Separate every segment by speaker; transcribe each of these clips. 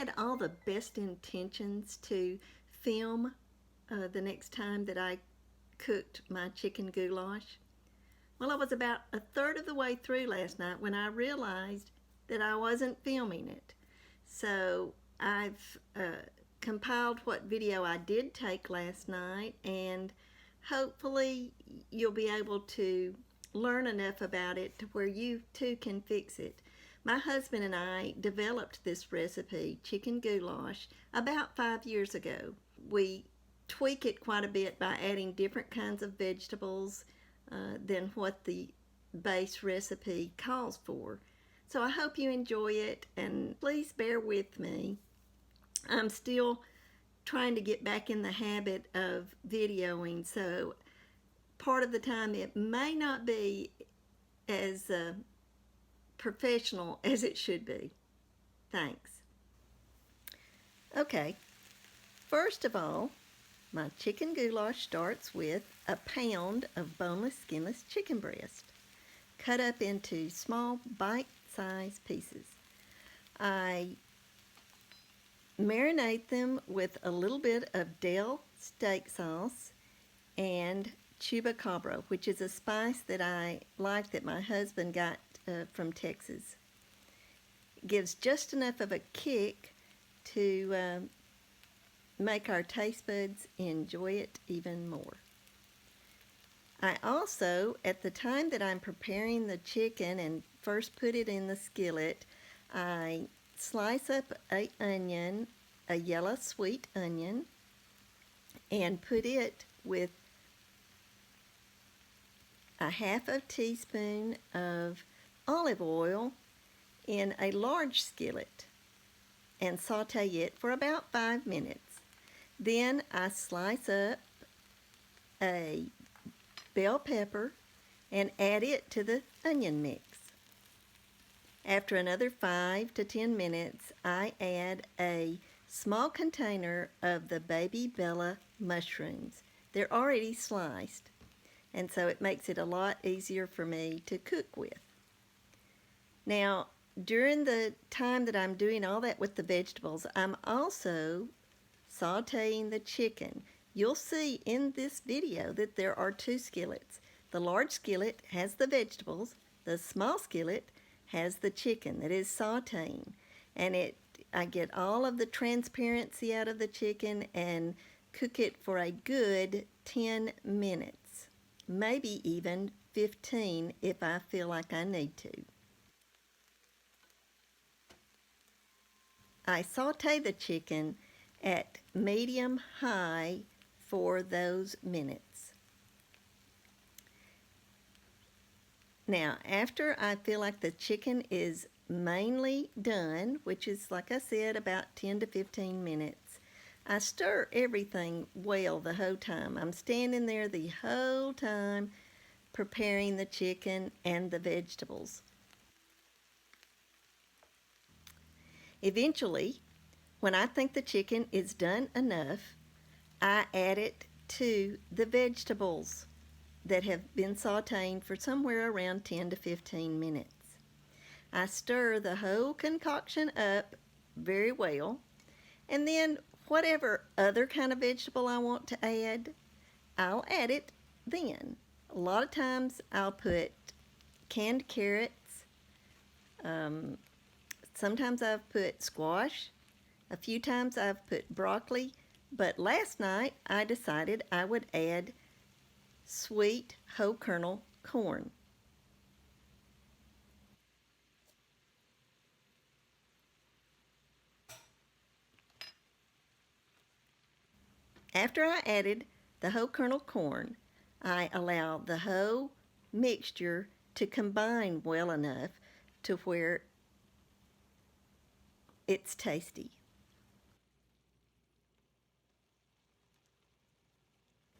Speaker 1: had all the best intentions to film the next time that I cooked my chicken goulash. Well, I was about a third of the way through last night when I realized that I wasn't filming it. So I've compiled what video I did take last night, and hopefully you'll be able to learn enough about it to where you too can fix it. My husband and I developed this recipe, chicken goulash, about 5 years ago. We tweak it quite a bit by adding different kinds of vegetables than what the base recipe calls for. So I hope you enjoy it, and please bear with me. I'm still trying to get back in the habit of videoing, so part of the time it may not be as professional as it should be. Thanks. Okay, first of all, my chicken goulash starts with a pound of boneless, skinless chicken breast, cut up into small bite-sized pieces. I marinate them with a little bit of Dell steak sauce and chupacabra, which is a spice that I like that my husband got from Texas. It gives just enough of a kick to make our taste buds enjoy it even more. I also, at the time that I'm preparing the chicken and first put it in the skillet, I slice up an onion, a yellow sweet onion, and put it with a half a teaspoon of olive oil in a large skillet and saute it for about 5 minutes. Then I slice up a bell pepper and add it to the onion mix. After another 5 to 10 minutes, I add a small container of the baby Bella mushrooms. They're already sliced, and so it makes it a lot easier for me to cook with. Now, during the time that I'm doing all that with the vegetables, I'm also sauteing the chicken. You'll see in this video that there are 2 skillets. The large skillet has the vegetables. The small skillet has the chicken that is sauteing. And I get all of the transparency out of the chicken and cook it for a good 10 minutes, maybe even 15 if I feel like I need to. I saute the chicken at medium-high for those minutes. Now, after I feel like the chicken is mainly done, which is, like I said, about 10 to 15 minutes, I stir everything well the whole time. I'm standing there the whole time preparing the chicken and the vegetables. Eventually, when I think the chicken is done enough, I add it to the vegetables that have been sauteing for somewhere around 10 to 15 minutes. I stir the whole concoction up very well, and then whatever other kind of vegetable I want to add, I'll add it then. A lot of times I'll put canned carrots, sometimes I've put squash, a few times I've put broccoli, but last night I decided I would add sweet whole kernel corn. After I added the whole kernel corn, I allow the whole mixture to combine well enough to where it's tasty.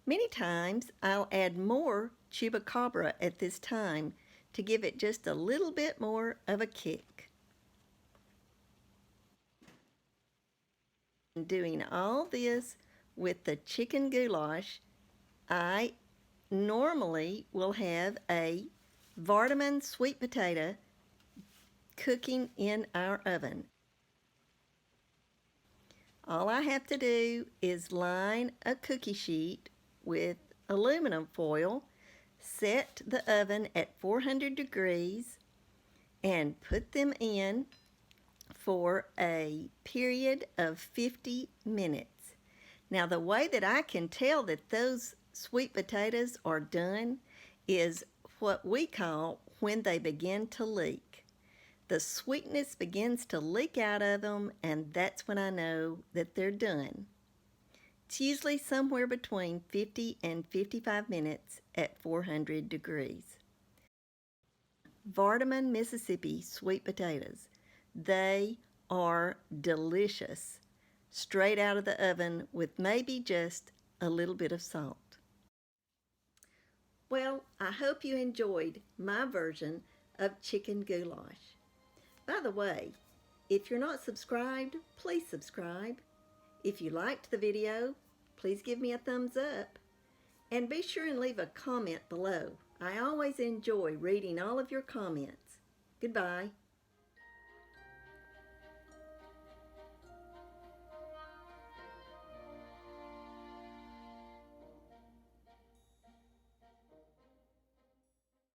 Speaker 1: Many times I'll add more chupacabra at this time to give it just a little bit more of a kick. Doing all this with the chicken goulash, I normally will have a Vardaman sweet potato cooking in our oven. All I have to do is line a cookie sheet with aluminum foil, set the oven at 400 degrees, and put them in for a period of 50 minutes. Now, the way that I can tell that those sweet potatoes are done is what we call when they begin to leak. The sweetness begins to leak out of them, and that's when I know that they're done. It's usually somewhere between 50 and 55 minutes at 400 degrees. Vardaman, Mississippi sweet potatoes. They are delicious, straight out of the oven with maybe just a little bit of salt. Well, I hope you enjoyed my version of chicken goulash. By the way, if you're not subscribed, please subscribe. If you liked the video, please give me a thumbs up. And be sure and leave a comment below. I always enjoy reading all of your comments. Goodbye.